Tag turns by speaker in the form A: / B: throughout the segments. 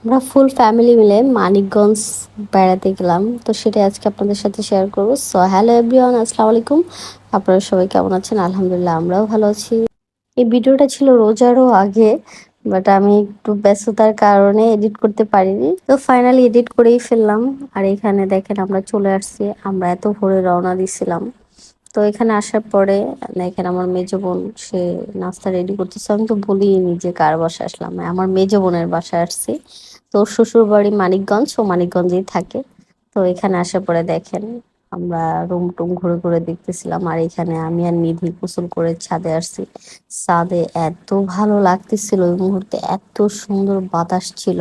A: আমরা full family মিলে মানিকগঞ্জ বেড়াতে গেলাম, তো সেটাই আজকে আপনাদের সাথে শেয়ার করবো। সো হ্যালো এভরিওয়ান, আসসালামু আলাইকুম। আপনারা সবাই কেমন আছেন? আলহামদুলিল্লাহ, আমরাও ভালো আছি। এই ভিডিওটা ছিল রোজারও আগে, বাট আমি একটু ব্যস্ততার কারণে এডিট করতে পারিনি, তো ফাইনালি এডিট করেই ফেললাম। আর এখানে দেখেন আমরা চলে আসছি, আমরা এত ভোরে রওনা দিছিলাম। তো এখানে আসার পরে এখানে আমার মেজো বোন, সে নাস্তা রেডি করতেছে। আমি তো বলিনি যে কার বাসায় আসলাম, আমার মেজো বোনের বাসায় আসছি। তো ওর শ্বশুর বাড়ি মানিকগঞ্জ, ও মানিকগঞ্জেই থাকে। তো এখানে আসার পরে দেখেন আমরা রুম টুম ঘুরে ঘুরে দেখতেছিলাম। আর এখানে আমি আর নিধি গোসল করে ছাদে আসছি। ছাদে এত ভালো লাগতেছিল ওই মুহূর্তে, এত সুন্দর বাতাস ছিল,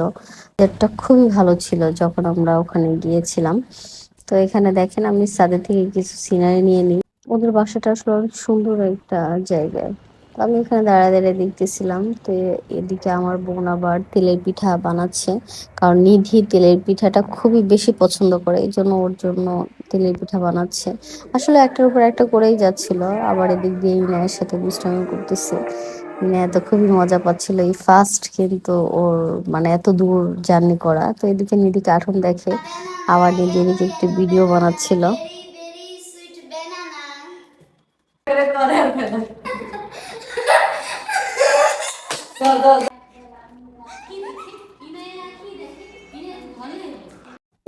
A: এটা খুবই ভালো ছিল যখন আমরা ওখানে গিয়েছিলাম। তো এখানে দেখেন আমি ছাদে থেকে কিছু সিনারি নিয়ে নিই। ওদের বাসাটা আসলে অনেক সুন্দর একটা জায়গায়। তো আমি এখানে দাঁড়ায় দাঁড়িয়ে দেখতেছিলাম। তো এদিকে আমার বোন আবার তেলের পিঠা বানাচ্ছে, কারণ নিধি তেলের পিঠাটা খুবই বেশি পছন্দ করে, এই জন্য ওর জন্য তেলের পিঠা বানাচ্ছে। আসলে একটার উপর একটা করেই যাচ্ছিল। আবার এদিক দিয়ে ইনায়ের সাথে দুষ্টামি করতেছে। ইনায়া তো খুবই মজা পাচ্ছিল, এই ফার্স্ট কিন্তু ওর, মানে এত দূর জার্নি করা। তো এদিকে নিধি কার্টুন দেখে, আবার নিধি এদিকে একটু ভিডিও বানাচ্ছিল।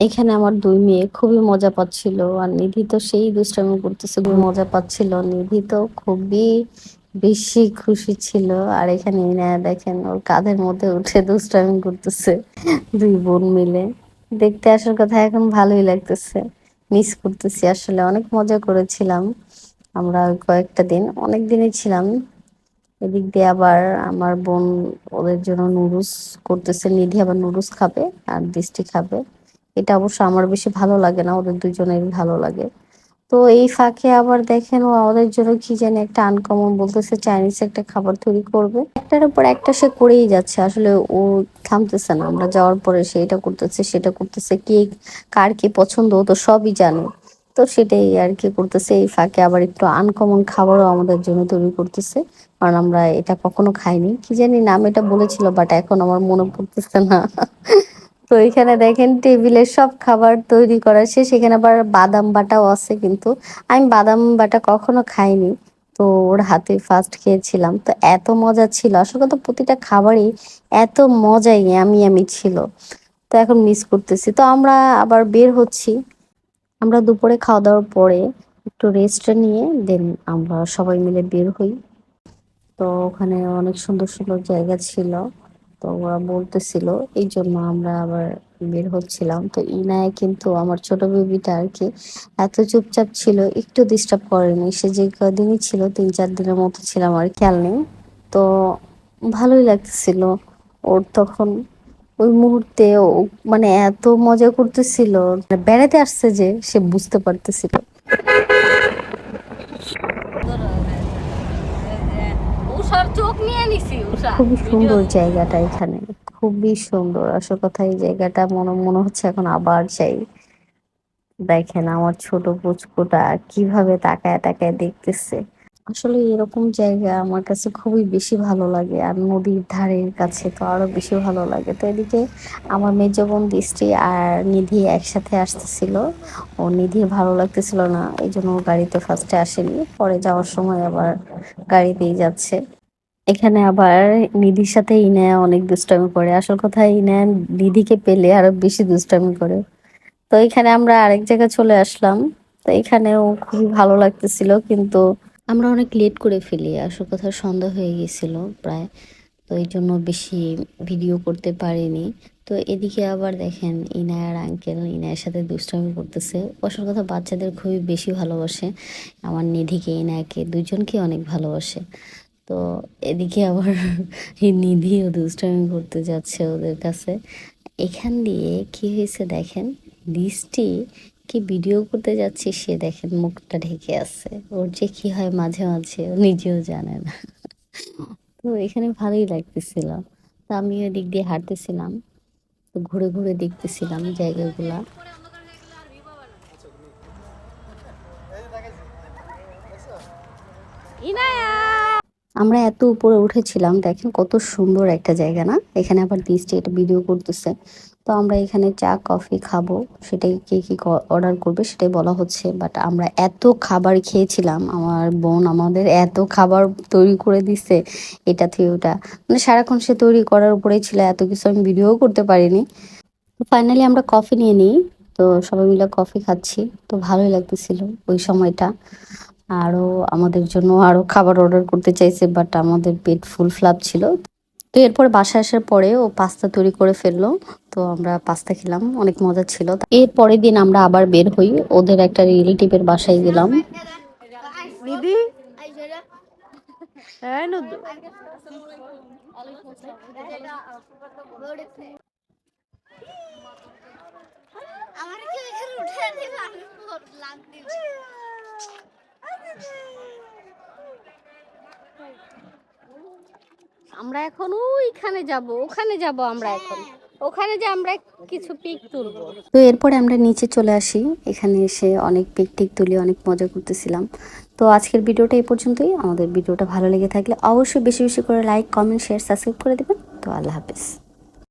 A: এখানে আমার দুই মেয়ে খুবই মজা পাচ্ছিল, আর নিধি তো সেই দুষ্টামি করতেছে, খুবই মজা পাচ্ছিল। নিধি তো খুবই বেশি খুশি ছিল। আর এখানে ইনায়া দেখেন ওর কাঁধের মধ্যে উঠে দুষ্টামি করতেছে, দুই বোন মিলে। দেখতে আসার কথা, এখন ভালোই লাগতেছে, মিস করতেছি। আসলে অনেক মজা করেছিলাম আমরা ওই কয়েকটা দিন, অনেক দিনই ছিলাম। এদিক দিয়ে আবার আমার বোন ওদের জন্য নুডলস করতেছে, নিধি আবার নুডলস খাবে আর দৃষ্টি খাবে। এটা অবশ্য আমার বেশি ভালো লাগে না, ওদের দুজনেরই ভালো লাগে। তো এই ফাঁকে আবার দেখেন ও ওদের জন্য কি জানি একটা আনকমন বলতেছে, চাইনিজ একটা খাবার তৈরি করবে। একটার উপর একটা সে করেই যাচ্ছে, আসলে ও থামতেছে না। আমরা যাওয়ার পরে সে এটা করতেছে সেটা করতেছে, কি কার কি পছন্দ ও তো সবই জানে। তো সেটাই আর কি করতেছে। এই ফাঁকে আবার একটু আনকমন খাবারও আমাদের জন্য তৈরি করতেছে, কারণ আমরা এটা কখনো খাইনি। কি জানি নাম এটা বলেছিল, বাট এখন আমার মনে পড়তেছে না। তো এখানে দেখেন টেবিলের সব খাবার তৈরি করা শেষ, এখানে আবার বাদাম বাটাও আছে, কিন্তু আমি বাদাম বাটা কখনো খাইনি। তো ওর হাতে ফার্স্ট খেয়েছিলাম, তো এত মজা ছিল। আসলে তো প্রতিটা খাবারই এত মজাই আমি ছিল। তো এখন মিস করতেছি। তো আমরা আবার বের হচ্ছি। আমরা দুপুরে খাওয়া দাওয়ার পরে একটু রেস্ট নিয়ে দেন আমরা সবাই মিলে বের হই। তো ওখানে অনেক সুন্দর সুন্দর জায়গা ছিল, তো ওরা বলতেছিল, এই জন্য আমরা আবার বের হচ্ছিলাম। তো ইনায় কিন্তু আমার ছোট বেবিটা আর কি এত চুপচাপ ছিল, একটু ডিস্টার্ব করেনি। সে যে কদিনই ছিল, 3-4 দিনের মতো ছিলাম আর খেয়াল নেই। তো ভালোই লাগতেছিল ওর তখন ওই মুহূর্তে। ও মানে এত মজা করতেছিল, মানে বেড়াতে আসছে যে সে বুঝতে পারতেছিল। খুবই সুন্দর জায়গাটা এখানে, খুবই সুন্দর। আসল কথা এই জায়গাটা মনে মনে হচ্ছে এখন আবার যাই। দেখেন আমার ছোট পুচকুটা কিভাবে তাকায় তাকায় দেখতেছে। আসলে এরকম জায়গা আমার কাছে খুবই বেশি ভালো লাগে, আর নদীর ধারের কাছে তো আরো বেশি ভালো লাগে। তো এদিকে আমার মেজো বোন দৃষ্টি আর নিধি একসাথে আসতেছিল। ও নিধির ভালো লাগতেছিল না, এই জন্য ও গাড়িতে ফার্স্টে আসেনি, পরে যাওয়ার সময় আবার গাড়িতেই যাচ্ছে। এখানে আবার নিধির সাথে ইনায়া অনেক দুষ্টামি করে। আসল কথা ইনায়া নিধিকে পেলে আরো বেশি দুষ্টামি করে। তো এখানে আমরা আরেক জায়গায় চলে আসলাম। তো এখানেও খুবই ভালো লাগতেছিল, কিন্তু আমরা অনেক লেট করে ফেলি। আসল কথা সন্ধ্যা হয়ে গেছিল প্রায়, তো এই জন্য বেশি ভিডিও করতে পারিনি। তো এদিকে আবার দেখেন ইনায়ার আঙ্কেল ইনায়ের সাথে দুষ্টামি করতেছে। আসল কথা বাচ্চাদের খুবই বেশি ভালোবাসে, আমার নিধিকে ইনায়াকে দুজনকে অনেক ভালোবাসে। তো এদিকে আবার এই নিধিও দুষ্টামি করতে যাচ্ছে ওদের কাছে। এখান দিয়ে কি হয়েছে দেখেন, দৃষ্টি কি ভিডিও করতে যাচ্ছে, সে দেখেন মুখটা ঢেকে আছে। ওর যে কি হয় মাঝে মাঝে ও নিজেও জানে না। তো এখানে ভালোই লাগতেছিল। তো আমি ওই দিক দিয়ে হাঁটতেছিলাম, তো ঘুরে ঘুরে দেখতেছিলাম জায়গাগুলা। ইনায়া আমরা এত উপরে উঠেছিলাম, দেখেন কত সুন্দর একটা জায়গা না? এখানে আবার দৃষ্টি এটা ভিডিও করতেছে। তো আমরা এখানে চা কফি খাবো, সেটাই কে কি অর্ডার করবে সেটাই বলা হচ্ছে। বাট আমরা এত খাবার খেয়েছিলাম, আমার বোন আমাদের এত খাবার তৈরি করে দিছে, এটা থেকে ওটা, মানে সারাক্ষণ সে তৈরি করার উপরেই ছিল, এত কিছু আমি ভিডিও করতে পারিনি। তো ফাইনালি আমরা কফি নিয়ে নিই। তো সবাই মিলে কফি খাচ্ছি। তো ভালোই লাগতেছিল ওই সময়টা। আরো আমাদের জন্য আরো খাবার অর্ডার করতে চাইছে, বাট আমাদের পেট ফুল ফ্লাপ ছিল। তো এরপর বাসায় আসার পরে ও পাস্তা তৈরি করে ফেললো। তো আমরা পাস্তা খেলাম, অনেক মজা ছিল। এর পরের দিন আমরা আবার বের হই, ওদের একটা রিলেটিভের বাসায় গেলাম।
B: নিধি হ্যাঁ নদু
A: আমরা এখন ওইখানে যাব, ওখানে যাব, আমরা এখন ওখানে যে আমরা কিছু পিক তুলবো। তো এরপরে আমরা নিচে চলে আসি, এখানে এসে অনেক পিক টিক তুলি, অনেক মজা করতেছিলাম। তো আজকের ভিডিওটা এই পর্যন্তই। আমাদের ভিডিওটা ভালো লেগে থাকলে অবশ্যই বেশি বেশি করে লাইক কমেন্ট শেয়ার সাবস্ক্রাইব করে দেবেন। তো আল্লাহ হাফেজ।